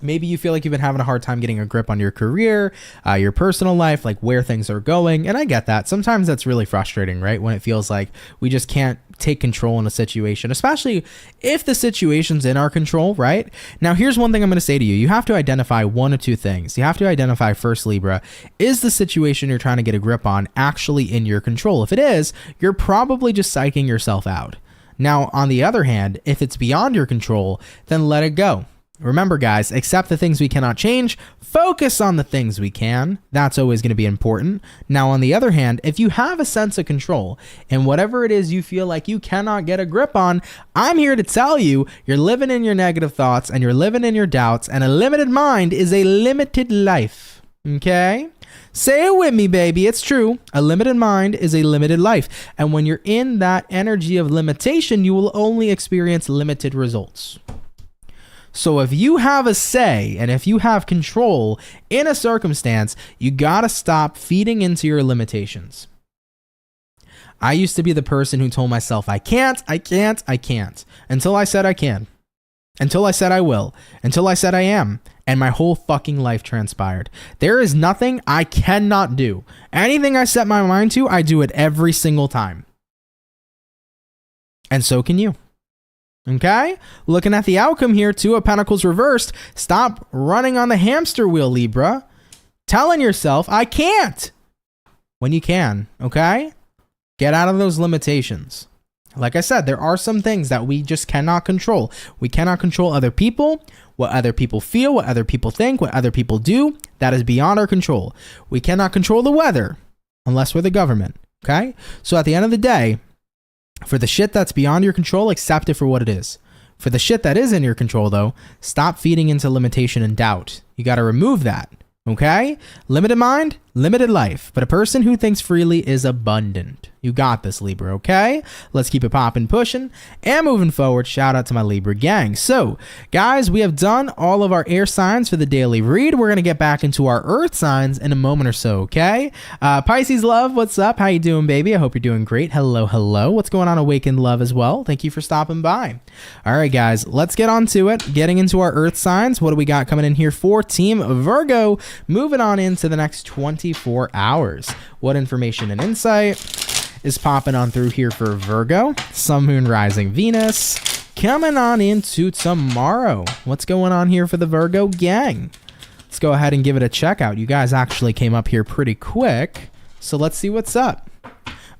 Maybe you feel like you've been having a hard time getting a grip on your career, your personal life, like where things are going. And I get that. Sometimes that's really frustrating, right? When it feels like we just can't take control in a situation, especially if the situation's in our control, right? Now, here's one thing I'm going to say to you. You have to identify one of two things. You have to identify first, Libra, is the situation you're trying to get a grip on actually in your control? If it is, you're probably just psyching yourself out. Now, on the other hand, if it's beyond your control, then let it go. Remember, guys, accept the things we cannot change, focus on the things we can. That's always going to be important. Now, on the other hand, if you have a sense of control in whatever it is you feel like you cannot get a grip on, I'm here to tell you, you're living in your negative thoughts and you're living in your doubts, and a limited mind is a limited life. Okay? Say it with me, baby. It's true. A limited mind is a limited life. And when you're in that energy of limitation, you will only experience limited results. So if you have a say and if you have control in a circumstance, you got to stop feeding into your limitations. I used to be the person who told myself, I can't, until I said I can, until I said I will, until I said I am, and my whole fucking life transpired. There is nothing I cannot do. Anything I set my mind to, I do it every single time. And so can you. Okay? Looking at the outcome here, Two of Pentacles reversed. Stop running on the hamster wheel, Libra. Telling yourself, I can't, when you can, okay? Get out of those limitations. Like I said, there are some things that we just cannot control. We cannot control other people, what other people feel, what other people think, what other people do. That is beyond our control. We cannot control the weather unless we're the government, okay? So at the end of the day, for the shit that's beyond your control, accept it for what it is. For the shit that is in your control, though, stop feeding into limitation and doubt. You got to remove that. Okay? Limited mind, limited life. But a person who thinks freely is abundant. You got this, Libra, okay? Let's keep it popping, pushing, and moving forward. Shout out to my Libra gang. So, guys, we have done all of our air signs for the daily read. We're going to get back into our earth signs in a moment or so, okay? Pisces love, what's up? How you doing, baby? I hope you're doing great. Hello, hello. What's going on, Awakened love as well? Thank you for stopping by. All right, guys, let's get on to it. Getting into our earth signs. What do we got coming in here for Team Virgo? Moving on into the next 24 hours. What information and insight is popping on through here for Virgo? Sun, Moon, Rising, Venus. Coming on into tomorrow. What's going on here for the Virgo gang? Let's go ahead and give it a check out. You guys actually came up here pretty quick, so let's see what's up.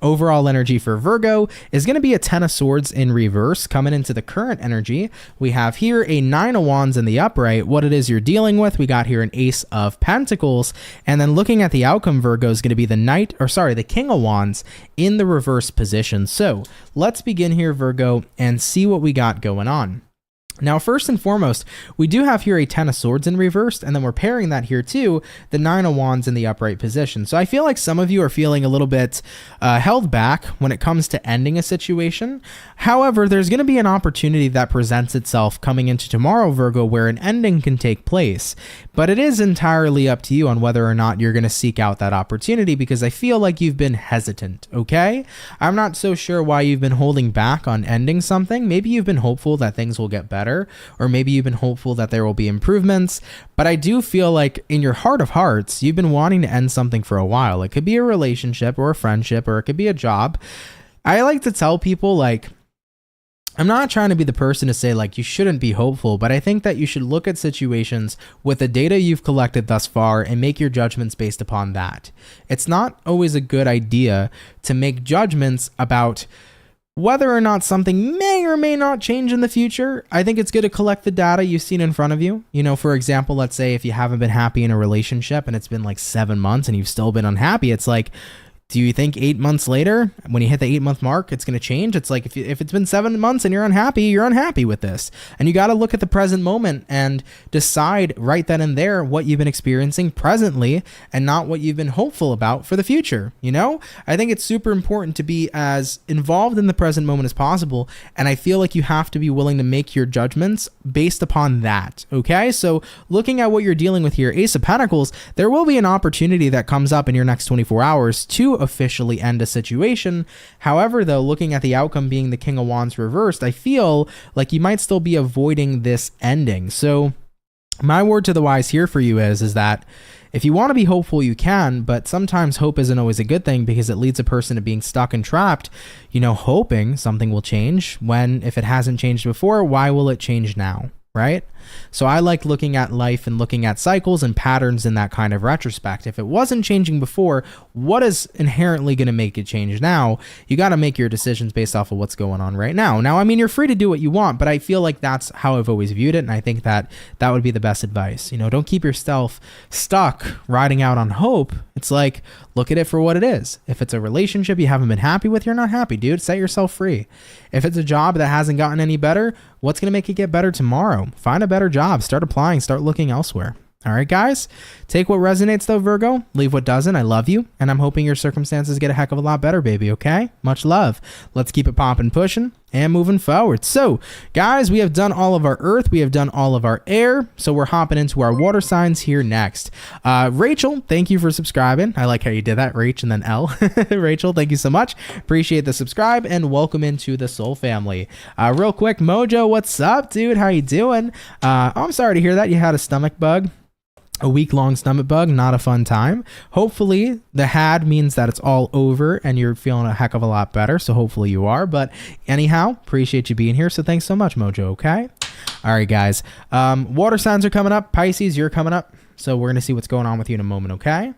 Overall energy for Virgo is going to be a 10 of Swords in reverse. Coming into the current energy, we have here a 9 of Wands in the upright. What it is you're dealing with, we got here an Ace of Pentacles. And then looking at the outcome, Virgo is going to be the King of Wands in the reverse position. So let's begin here, Virgo, and see what we got going on. Now, first and foremost, we do have here a 10 of Swords in reversed, and then we're pairing that here too, the 9 of Wands in the upright position. So I feel like some of you are feeling a little bit held back when it comes to ending a situation. However, there's going to be an opportunity that presents itself coming into tomorrow, Virgo, where an ending can take place. But it is entirely up to you on whether or not you're going to seek out that opportunity, because I feel like you've been hesitant, okay? I'm not so sure why you've been holding back on ending something. Maybe you've been hopeful that things will get better, or maybe you've been hopeful that there will be improvements, but I do feel like in your heart of hearts, you've been wanting to end something for a while. It could be a relationship or a friendship, or it could be a job. I like to tell people, like, I'm not trying to be the person to say like you shouldn't be hopeful, but I think that you should look at situations with the data you've collected thus far and make your judgments based upon that. It's not always a good idea to make judgments about whether or not something may or may not change in the future. I think it's good to collect the data you've seen in front of you. You know, for example, let's say if you haven't been happy in a relationship and it's been like 7 months and you've still been unhappy, it's like, do you think 8 months later, when you hit the 8-month mark, it's going to change? It's like, if it's been 7 months and you're unhappy with this. And you got to look at the present moment and decide right then and there what you've been experiencing presently and not what you've been hopeful about for the future. You know, I think it's super important to be as involved in the present moment as possible. And I feel like you have to be willing to make your judgments based upon that. Okay. So looking at what you're dealing with here, Ace of Pentacles, there will be an opportunity that comes up in your next 24 hours to officially end a situation. However, though, looking at the outcome being the King of Wands reversed, I feel like you might still be avoiding this ending. So my word to the wise here for you is that if you want to be hopeful, you can, but sometimes hope isn't always a good thing because it leads a person to being stuck and trapped, you know, hoping something will change when, if it hasn't changed before, why will it change now? Right? So I like looking at life and looking at cycles and patterns in that kind of retrospect. If it wasn't changing before, what is inherently going to make it change now? You got to make your decisions based off of what's going on right now. Now, I mean, you're free to do what you want, but I feel like that's how I've always viewed it. And I think that that would be the best advice. You know, don't keep yourself stuck riding out on hope. It's like, look at it for what it is. If it's a relationship you haven't been happy with, you're not happy, dude. Set yourself free. If it's a job that hasn't gotten any better, what's going to make it get better tomorrow? Find a better job. Start applying. Start looking elsewhere. All right, guys. Take what resonates, though, Virgo. Leave what doesn't. I love you, and I'm hoping your circumstances get a heck of a lot better, baby, okay? Much love. Let's keep it popping, pushing, and moving forward. So guys, we have done all of our earth, we have done all of our air, so we're hopping into our water signs here next. Rachel, thank you for subscribing. I like how you did that, Rach and then L. Rachel, thank you so much, appreciate the subscribe, and welcome into the soul family. Real quick, Mojo, what's up, dude? How you doing? I'm sorry to hear that you had a stomach bug. A week-long stomach bug, not a fun time. Hopefully the had means that it's all over and you're feeling a heck of a lot better, so hopefully you are. But anyhow, appreciate you being here, so thanks so much, Mojo. Okay, all right guys, water signs are coming up. Pisces, you're coming up, so we're gonna see what's going on with you in a moment. Okay,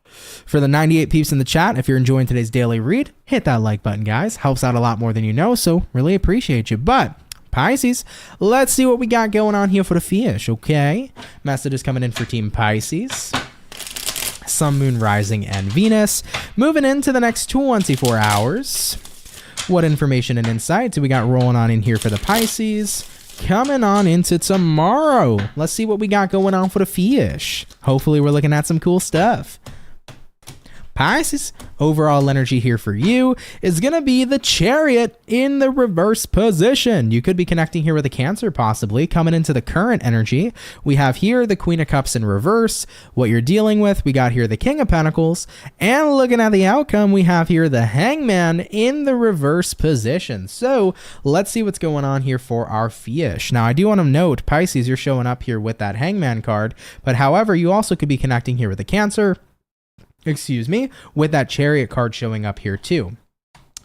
for the 98 peeps in the chat, if you're enjoying today's daily read, hit that like button, guys. Helps out a lot more than you know, so really appreciate you. But Pisces, let's see what we got going on here for the fish. Okay, message is coming in for Team Pisces. Sun, Moon, Rising, and Venus. Moving into the next 24 hours. What information and insight do we got rolling on in here for the Pisces? Coming on into tomorrow. Let's see what we got going on for the fish. Hopefully we're looking at some cool stuff. Pisces, overall energy here for you is going to be the Chariot in the reverse position. You could be connecting here with a Cancer possibly. Coming into the current energy, we have here the Queen of Cups in reverse. What you're dealing with, we got here the King of Pentacles. And looking at the outcome, we have here the Hangman in the reverse position. So let's see what's going on here for our fish. Now, I do want to note, Pisces, you're showing up here with that Hangman card. But however, you also could be connecting here with a Cancer, with that Chariot card showing up here too.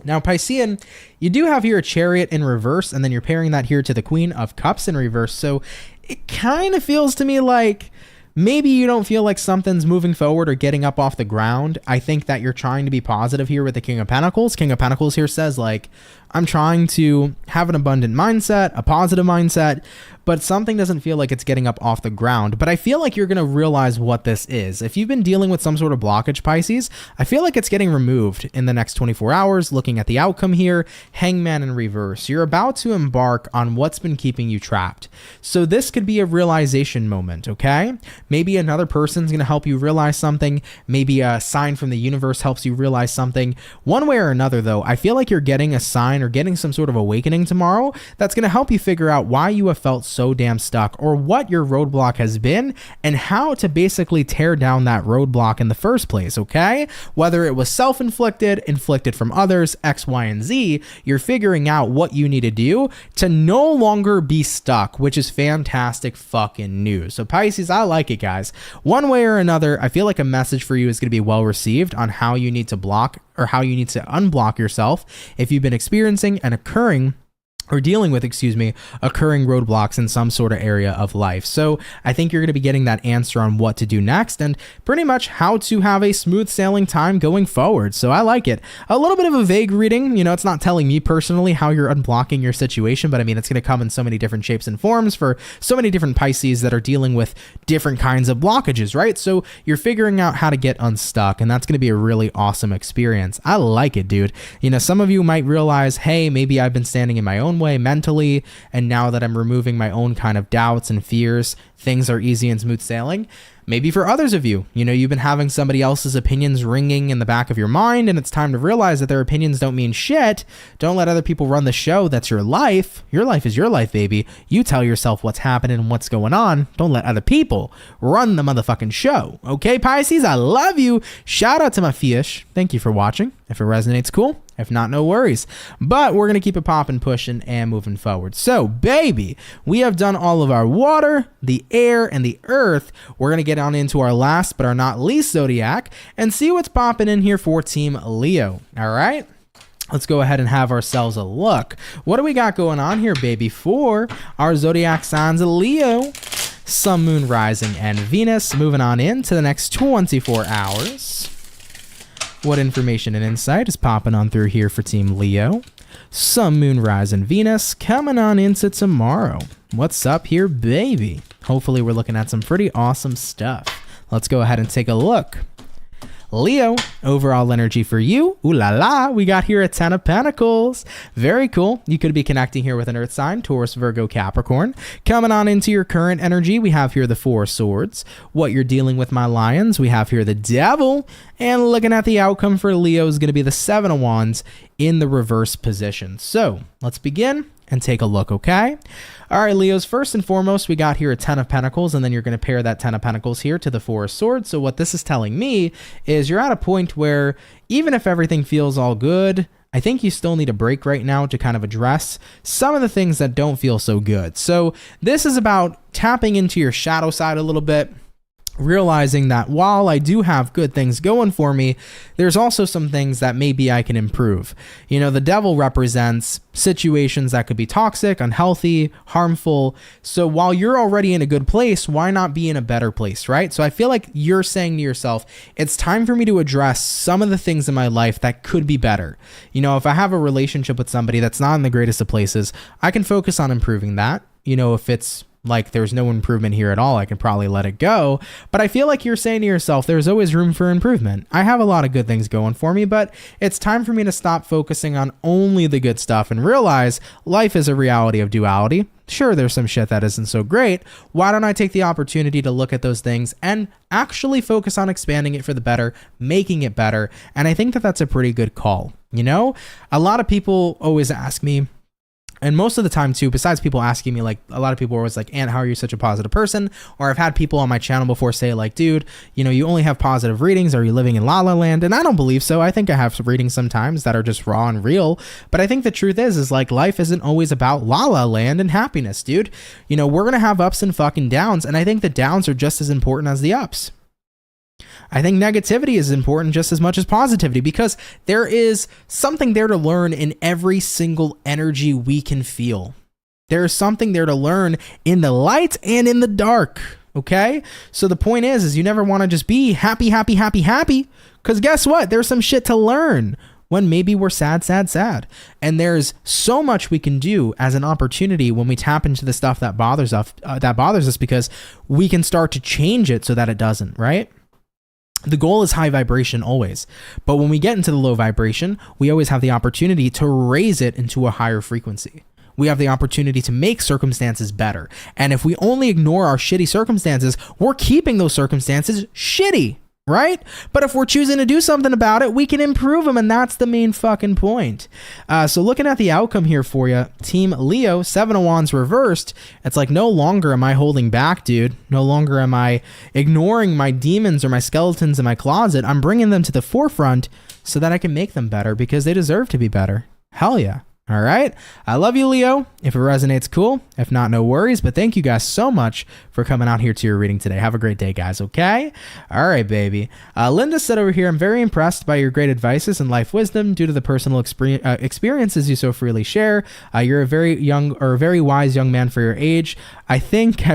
Now, Piscean, you do have here a Chariot in reverse, and then you're pairing that here to the Queen of Cups in reverse. So it kind of feels to me like maybe you don't feel like something's moving forward or getting up off the ground. I think that you're trying to be positive here with the King of Pentacles. King of Pentacles here says, like, I'm trying to have an abundant mindset, a positive mindset, but something doesn't feel like it's getting up off the ground. But I feel like you're going to realize what this is. If you've been dealing with some sort of blockage, Pisces, I feel like it's getting removed in the next 24 hours. Looking at the outcome here, Hangman in reverse. You're about to embark on what's been keeping you trapped. So this could be a realization moment, okay? Maybe another person's going to help you realize something. Maybe a sign from the universe helps you realize something. One way or another, though, I feel like you're getting a sign or getting some sort of awakening tomorrow that's going to help you figure out why you have felt so damn stuck, or what your roadblock has been, and how to basically tear down that roadblock in the first place, okay? Whether it was self-inflicted, inflicted from others, X, Y, and Z, you're figuring out what you need to do to no longer be stuck, which is fantastic fucking news. So Pisces, I like it, guys. One way or another, I feel like a message for you is going to be well received on how you need to block or how you need to unblock yourself if you've been experiencing and dealing with, occurring roadblocks in some sort of area of life. So I think you're going to be getting that answer on what to do next and pretty much how to have a smooth sailing time going forward. So I like it. A little bit of a vague reading, it's not telling me personally how you're unblocking your situation, but I mean, it's going to come in so many different shapes and forms for so many different Pisces that are dealing with different kinds of blockages, right? So you're figuring out how to get unstuck, and that's going to be a really awesome experience. I like it, dude. Some of you might realize, hey, maybe I've been standing in my own way mentally, and now that I'm removing my own kind of doubts and fears, things are easy and smooth sailing. Maybe for others of you, you've been having somebody else's opinions ringing in the back of your mind, and it's time to realize that their opinions don't mean shit. Don't let other people run the show. That's your life. Your life is your life, baby. You tell yourself what's happening and what's going on. Don't let other people run the motherfucking show. Okay, Pisces, I love you. Shout out to my fish. Thank you for watching. If it resonates, cool. If not, no worries. But we're going to keep it popping, pushing, and moving forward. So, baby, we have done all of our water, the air, and the earth. We're going to get on into our last but are not least zodiac and see what's popping in here for Team Leo. All right? Let's go ahead and have ourselves a look. What do we got going on here, baby, for our zodiac signs of Leo? Sun, Moon, Rising, and Venus. Moving on into the next 24 hours. What information and insight is popping on through here for Team Leo? Sun, Moon, Rising, Venus coming on into tomorrow. What's up here, baby? Hopefully we're looking at some pretty awesome stuff. Let's go ahead and take a look. Leo, overall energy for you. Ooh la la, we got here a 10 of Pentacles. Very cool. You could be connecting here with an earth sign, Taurus, Virgo, Capricorn. Coming on into your current energy, we have here the 4 of Swords. What you're dealing with, my lions, we have here the Devil. And looking at the outcome for Leo is going to be the 7 of Wands in the reverse position. So let's begin and take a look, okay? All right, Leos, first and foremost, we got here a 10 of Pentacles, and then you're going to pair that 10 of Pentacles here to the 4 of Swords. So what this is telling me is you're at a point where even if everything feels all good, I think you still need a break right now to kind of address some of the things that don't feel so good. So this is about tapping into your shadow side a little bit, realizing that while I do have good things going for me, there's also some things that maybe I can improve. You know, the Devil represents situations that could be toxic, unhealthy, harmful. So while you're already in a good place, why not be in a better place, right? So I feel like you're saying to yourself, it's time for me to address some of the things in my life that could be better. You know, if I have a relationship with somebody that's not in the greatest of places, I can focus on improving that. You know, if it's like there's no improvement here at all, I can probably let it go. But I feel like you're saying to yourself, there's always room for improvement. I have a lot of good things going for me, but it's time for me to stop focusing on only the good stuff and realize life is a reality of duality. Sure, there's some shit that isn't so great. Why don't I take the opportunity to look at those things and actually focus on expanding it for the better, making it better? And I think that that's a pretty good call. You know, a lot of people always ask me, and most of the time too, besides people asking me, like a lot of people are always like, Ant, how are you such a positive person? Or I've had people on my channel before say like, dude, you know, you only have positive readings. Are you living in La La Land? And I don't believe so. I think I have some readings sometimes that are just raw and real. But I think the truth is like life isn't always about La La Land and happiness, dude. You know, we're going to have ups and fucking downs. And I think the downs are just as important as the ups. I think negativity is important just as much as positivity because there is something there to learn in every single energy we can feel. There is something there to learn in the light and in the dark. Okay. So the point is you never want to just be happy, happy, happy, happy. Because guess what? There's some shit to learn when maybe we're sad, sad, sad. And there's so much we can do as an opportunity when we tap into the stuff that bothers us because we can start to change it so that it doesn't, right? The goal is high vibration always, but when we get into the low vibration, we always have the opportunity to raise it into a higher frequency. We have the opportunity to make circumstances better. And if we only ignore our shitty circumstances, we're keeping those circumstances shitty, right? But if we're choosing to do something about it, we can improve them, and that's the main fucking point. So looking at the outcome here for you, Team Leo, 7 of Wands reversed, it's like no longer am I holding back, dude. No longer am I ignoring my demons or my skeletons in my closet. I'm bringing them to the forefront so that I can make them better because they deserve to be better. Hell yeah. All right. I love you, Leo. If it resonates, cool. If not, no worries. But thank you guys so much for coming out here to your reading today. Have a great day, guys. Okay. All right, baby. Linda said over here, I'm very impressed by your great advices and life wisdom due to the personal experiences you so freely share. You're a very young or a very wise young man for your age. I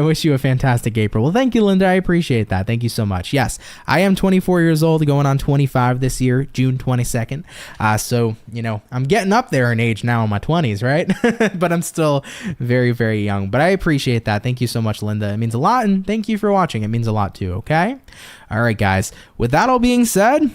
wish you a fantastic April. Well, thank you, Linda. I appreciate that. Thank you so much. Yes, I am 24 years old, going on 25 this year, June 22nd. So, you know, I'm getting up there in age now in my 20s, right? But I'm still very, very young. But I appreciate that. Thank you so much, Linda. It means a lot. And thank you for watching. It means a lot too. Okay. All right, guys. With that all being said,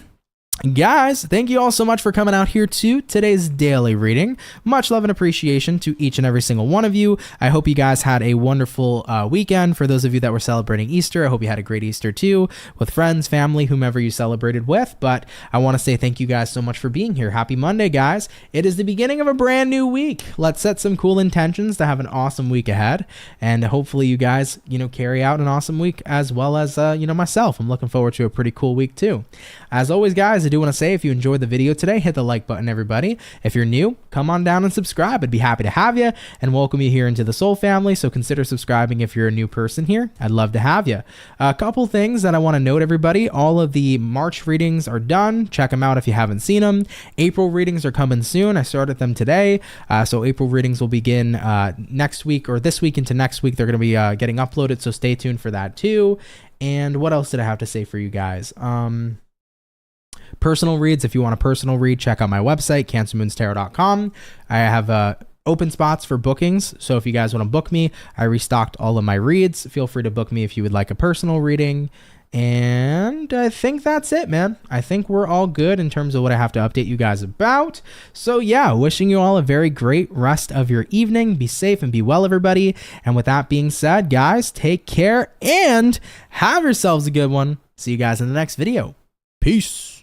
guys, thank you all so much for coming out here to today's daily reading. Much love and appreciation to each and every single one of you. I hope you guys had a wonderful weekend. For those of you that were celebrating Easter, I hope you had a great Easter too, with friends, family, whomever you celebrated with. But I want to say thank you guys so much for being here. Happy Monday, guys. It is the beginning of a brand new week. Let's set some cool intentions to have an awesome week ahead. And hopefully you guys, you know, carry out an awesome week as well as, you know, myself. I'm looking forward to a pretty cool week too. As always, guys, I do want to say if you enjoyed the video today, hit the like button, everybody. If you're new, come on down and subscribe. I'd be happy to have you and welcome you here into the Soul family. So consider subscribing if you're a new person here. I'd love to have you. A couple things that I want to note, everybody. All of the March readings are done. Check them out if you haven't seen them. April readings are coming soon. I started them today. So April readings will begin next week or this week into next week. They're going to be getting uploaded. So stay tuned for that too. And what else did I have to say for you guys? Personal reads. If you want a personal read, check out my website, CancerMoonsTarot.com. I have open spots for bookings. So if you guys want to book me, I restocked all of my reads. Feel free to book me if you would like a personal reading. And I think that's it, man. I think we're all good in terms of what I have to update you guys about. So yeah, wishing you all a very great rest of your evening. Be safe and be well, everybody. And with that being said, guys, take care and have yourselves a good one. See you guys in the next video. Peace.